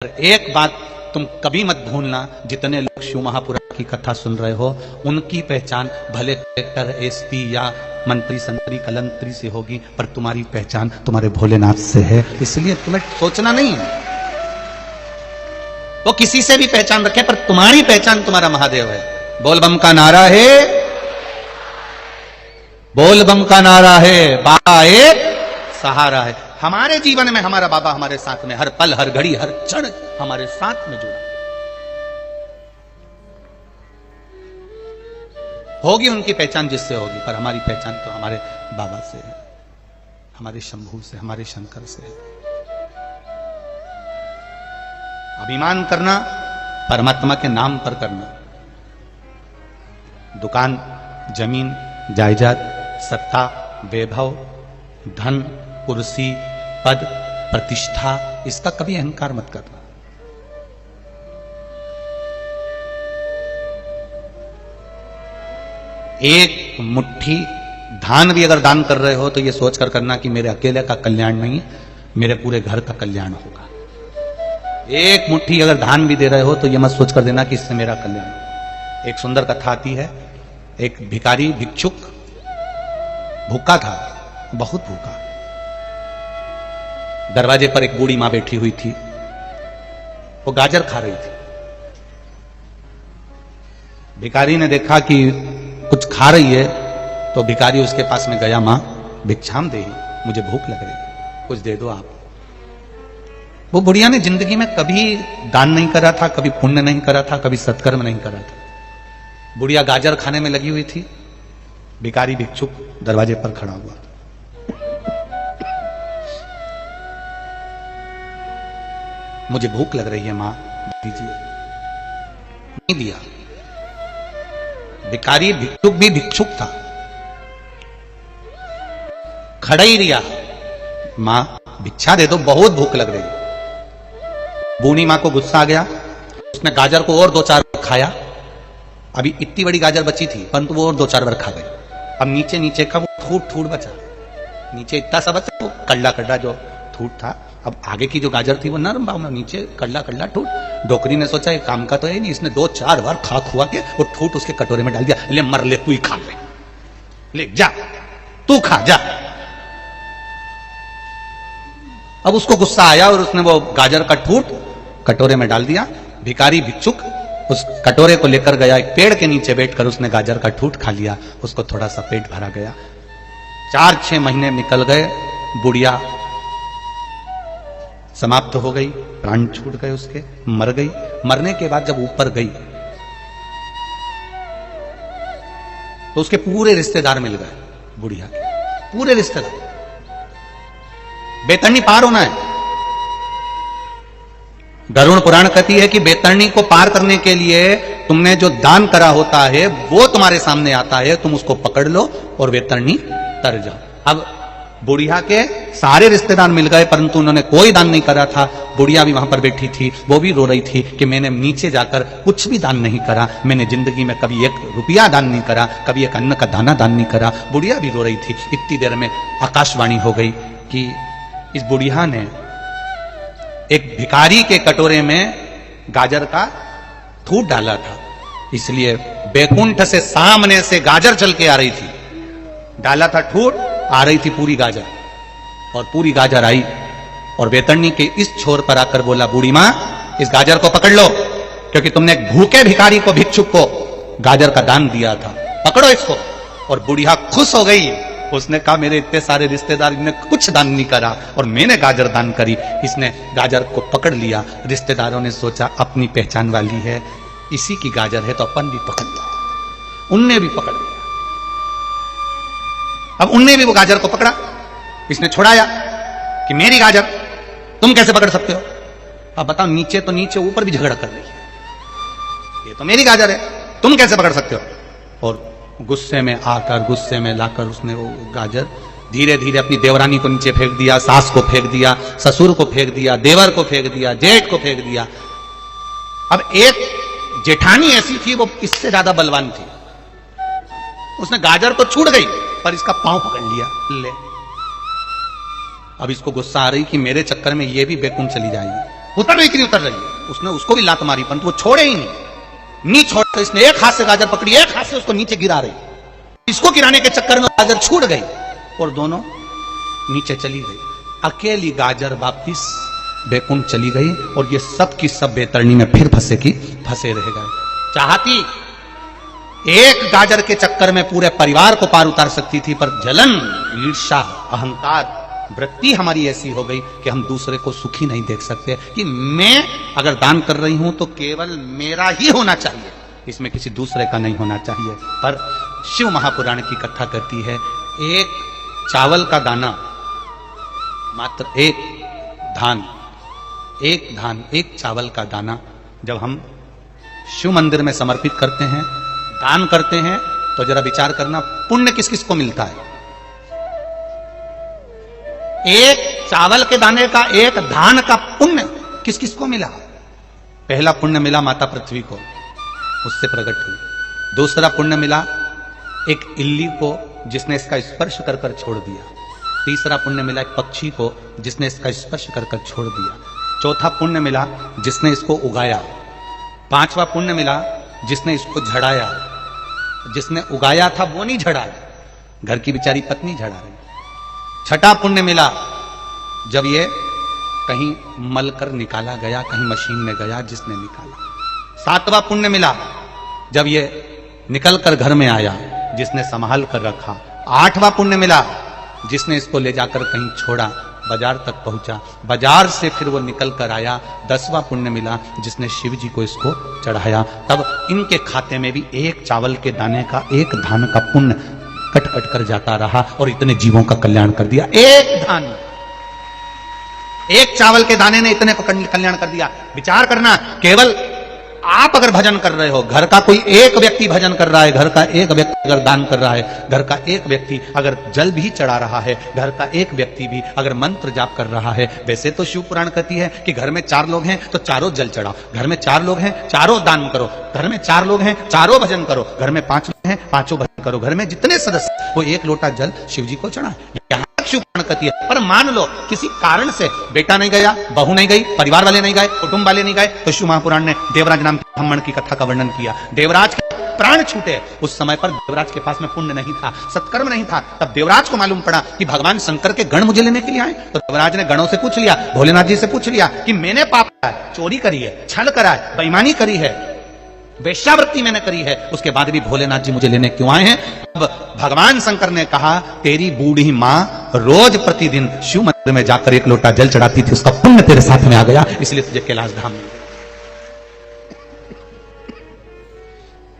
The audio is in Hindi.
एक बात तुम कभी मत भूलना, जितने लोग शिव महापुराण की कथा सुन रहे हो, उनकी पहचान भले कलेक्टर, एसपी या मंत्री संतरी कलंतरी से होगी, पर तुम्हारी पहचान तुम्हारे भोलेनाथ से है। इसलिए तुम्हें सोचना नहीं है वो किसी से भी पहचान रखे, पर तुम्हारी पहचान तुम्हारा महादेव है। बोल बम का नारा है, बोल बम का नारा है, बाबा एक सहारा है। हमारे जीवन में हमारा बाबा हमारे साथ में, हर पल हर घड़ी हर क्षण हमारे साथ में जुड़ा। होगी उनकी पहचान जिससे होगी, पर हमारी पहचान तो हमारे बाबा से है, हमारे शंभू से, हमारे शंकर से है। अभिमान करना परमात्मा के नाम पर करना। दुकान, जमीन, जायदाद, सत्ता, वैभव, धन, कुर्सी, पद, प्रतिष्ठा, इसका कभी अहंकार मत करना। एक मुट्ठी धान भी अगर दान कर रहे हो तो यह सोचकर करना कि मेरे अकेले का कल्याण नहीं, मेरे पूरे घर का कल्याण होगा। एक मुट्ठी अगर धान भी दे रहे हो तो यह मत सोचकर देना कि इससे मेरा कल्याण होगा। एक सुंदर कथा आती है, एक भिखारी भिक्षुक भूखा था, बहुत भूखा। दरवाजे पर एक बूढ़ी मां बैठी हुई थी, वो गाजर खा रही थी। भिखारी ने देखा कि कुछ खा रही है, तो भिखारी उसके पास में गया, मां भिक्षाम दे, मुझे भूख लग रही, कुछ दे दो आप। वो बुढ़िया ने जिंदगी में कभी दान नहीं करा था, कभी पुण्य नहीं करा था, कभी सत्कर्म नहीं करा था। बुढ़िया गाजर खाने में लगी हुई थी, भिखारी भिक्षुक दरवाजे पर खड़ा हुआ। मुझे भूख लग रही है मां, दीजिए। नहीं दिया। भिखारी भिक्षुक भी भिक्षुक था, खड़ा ही रिया, मां भिक्षा दे दो, बहुत भूख लग रही। बूढ़ी मां को गुस्सा आ गया, उसने गाजर को और 2-4 बार खाया। अभी इतनी बड़ी गाजर बची थी, परंतु वो और 2-4 बार खा गए। अब नीचे नीचे का वो ठूट बचा, नीचे इतना सा बचा, वो कड़ला जो ठूट था। अब आगे की जो गाजर थी वो नरम भाव में, नीचे कड़ला ठूट। डोकरी ने सोचा ये काम का तो है नहीं, इसने 2-4 बार खा खुआ के वो ठूट उसके कटोरे में डाल दिया। ले मर ले, तू ही खा ले जा, तू खा जा। अब उसको गुस्सा आया और उसने वो गाजर का ठूट कटोरे में डाल दिया। भिखारी भिक्षुक उस कटोरे को लेकर गया, एक पेड़ के नीचे बैठकर उसने गाजर का ठूट खा लिया। उसको थोड़ा सा पेट भरा गया। 4-6 महीने निकल गए, बुढ़िया समाप्त हो गई, प्राण छूट गए उसके, मर गई। मरने के बाद जब ऊपर गई तो उसके पूरे रिश्तेदार मिल गए, बुढ़िया के पूरे रिश्तेदार। बैतरणी पार होना है। गरुड़ पुराण कहती है कि बैतरणी को पार करने के लिए तुमने जो दान करा होता है वो तुम्हारे सामने आता है, तुम उसको पकड़ लो और बैतरणी तर जाओ। अब बुढ़िया के सारे रिश्तेदार मिल गए, परंतु उन्होंने कोई दान नहीं करा था। बुढ़िया भी वहां पर बैठी थी, वो भी रो रही थी कि मैंने नीचे जाकर कुछ भी दान नहीं करा, मैंने जिंदगी में कभी 1 रुपया दान नहीं करा, कभी एक अन्न का दाना दान नहीं करा। बुढ़िया भी रो रही थी। इतनी देर में आकाशवाणी हो गई कि इस बुढ़िया ने एक भिखारी के कटोरे में गाजर का ठूट डाला था, इसलिए बैकुंठ से सामने से गाजर चल के आ रही थी। डाला था ठूट, आ रही थी पूरी गाजर, और पूरी गाजर आई और बैतरणी के इस छोर पर आकर बोला, बूढ़ी मां इस गाजर को पकड़ लो, क्योंकि तुमने एक भूखे भिखारी को, भिक्षुक को गाजर का दान दिया था, पकड़ो इसको। और बुढ़िया खुश हो गई। उसने कहा मेरे इतने सारे रिश्तेदार, इन्हें कुछ दान नहीं करा और मैंने गाजर दान करी। इसने गाजर को पकड़ लिया। रिश्तेदारों ने सोचा अपनी पहचान वाली है, इसी की गाजर है तो अपन भी पकड़ लिया। उनने भी पकड़ लिया। अब उनने भी वो गाजर को पकड़ा, इसने छुड़ाया कि मेरी गाजर तुम कैसे पकड़ सकते हो। अब बताओ, नीचे तो नीचे, ऊपर भी झगड़ा कर रही है, ये तो मेरी गाजर है, तुम कैसे पकड़ सकते हो। और गुस्से में आकर, गुस्से में लाकर उसने वो गाजर धीरे धीरे अपनी देवरानी को नीचे फेंक दिया, सास को फेंक दिया, ससुर को फेंक दिया, देवर को फेंक दिया, जेठ को फेंक दिया। अब एक जेठानी ऐसी थी, वो इससे ज्यादा बलवान थी, उसने गाजर तो छूट गई पर इसका पांव पकड़ लिया। ले, अब इसको गुस्सा आ रही कि मेरे चक्कर में ये भी बैकुंठ चली जाएगी। उतर रही कि नहीं उतर रही। उसने उसको भी लात मारी, परंतु वो छोड़े ही नहीं छोड़, तो इसने एक हाथ से गाजर पकड़ी, एक हाथ से उसको नीचे गिरा रही। इसको गिराने के चक्कर में गाजर छूट गई और दोनों नीचे चली गई। अकेली गाजर वापिस बैकुंठ चली गई और ये सब की सब बैतरणी में फिर फंसे रह गए। चाहती एक गाजर के चक्कर में पूरे परिवार को पार उतार सकती थी, पर जलन, ईर्ष्या, अहंकार, वृत्ति हमारी ऐसी हो गई कि हम दूसरे को सुखी नहीं देख सकते, कि मैं अगर दान कर रही हूं तो केवल मेरा ही होना चाहिए, इसमें किसी दूसरे का नहीं होना चाहिए। पर शिव महापुराण की कथा कहती है, एक चावल का दाना, मात्र एक धान, एक चावल का दाना जब हम शिव मंदिर में समर्पित करते हैं, दान करते हैं, तो जरा विचार करना पुण्य किस किस को मिलता है। एक चावल के दाने का, एक धान का पुण्य किस किस को मिला। पहला पुण्य मिला माता पृथ्वी को, उससे प्रकट हुई। दूसरा पुण्य मिला एक इल्ली को, जिसने इसका स्पर्श कर कर छोड़ दिया। तीसरा पुण्य मिला एक पक्षी को, जिसने इसका स्पर्श कर कर छोड़ दिया। चौथा पुण्य मिला जिसने इसको उगाया। पांचवा पुण्य मिला जिसने इसको झड़ाया। जिसने उगाया था वो नहीं झड़ाया, घर की बेचारी पत्नी झड़ा रही। छठा पुण्य मिला जब ये कहीं मल कर निकाला गया, कहीं मशीन में गया, जिसने निकाला। सातवां पुण्य मिला जब ये निकल कर घर में आया, जिसने संभाल कर रखा। आठवां पुण्य मिला जिसने इसको ले जाकर कहीं छोड़ा, बाजार तक पहुंचा, बाजार से फिर वो निकल कर आया। 10वां पुण्य मिला जिसने शिव जी को इसको चढ़ाया। तब इनके खाते में भी एक चावल के दाने का, एक धान का पुण्य कट कट कर जाता रहा और इतने जीवों का कल्याण कर दिया। एक धान, एक चावल के दाने ने इतने कल्याण कर दिया। विचार करना, केवल आप अगर भजन कर रहे हो, घर का कोई एक व्यक्ति भजन कर रहा है, घर का एक व्यक्ति अगर दान कर रहा है, घर का एक व्यक्ति अगर जल भी चढ़ा रहा है, घर का एक व्यक्ति भी अगर मंत्र जाप कर रहा है। वैसे तो शिव पुराण कहती है कि घर में 4 लोग हैं तो चारों जल चढ़ाओ, घर में 4 लोग हैं चारों दान करो, घर में 4 लोग हैं चारों भजन करो, घर में 5 लोग हैं 5 भजन करो, घर में जितने सदस्य वो 1 लोटा जल शिव जी को चढ़ाए। यहाँ तक शिव पुराण कहती है। पर मान लो किसी कारण से बेटा नहीं गया, बहू नहीं गई, परिवार वाले नहीं गए, कुटुंब वाले नहीं गए, तो शिव महापुराण ने देवराज नाम के ब्राह्मण की कथा का वर्णन किया। देवराज के प्राण छूटे, उस समय पर देवराज के पास में पुण्य नहीं था, सत्कर्म नहीं था। तब देवराज को मालूम पड़ा कि भगवान शंकर के गण मुझे लेने के लिए आए। तो देवराज ने गणों से पूछ लिया, भोलेनाथ जी से पूछ लिया कि मैंने पाप किया है, चोरी करी है, छल करा है, बेईमानी करी है, वेश्यावृत्ति मैंने करी है, उसके बाद भी भोलेनाथ जी मुझे लेने क्यों आए हैं। अब भगवान शंकर ने कहा, तेरी बूढ़ी माँ रोज प्रतिदिन शिव मंदिर में जाकर 1 लोटा जल चढ़ाती थी, उसका पुण्य तेरे साथ में आ गया, इसलिए तुझे कैलाश धाम मिल गया।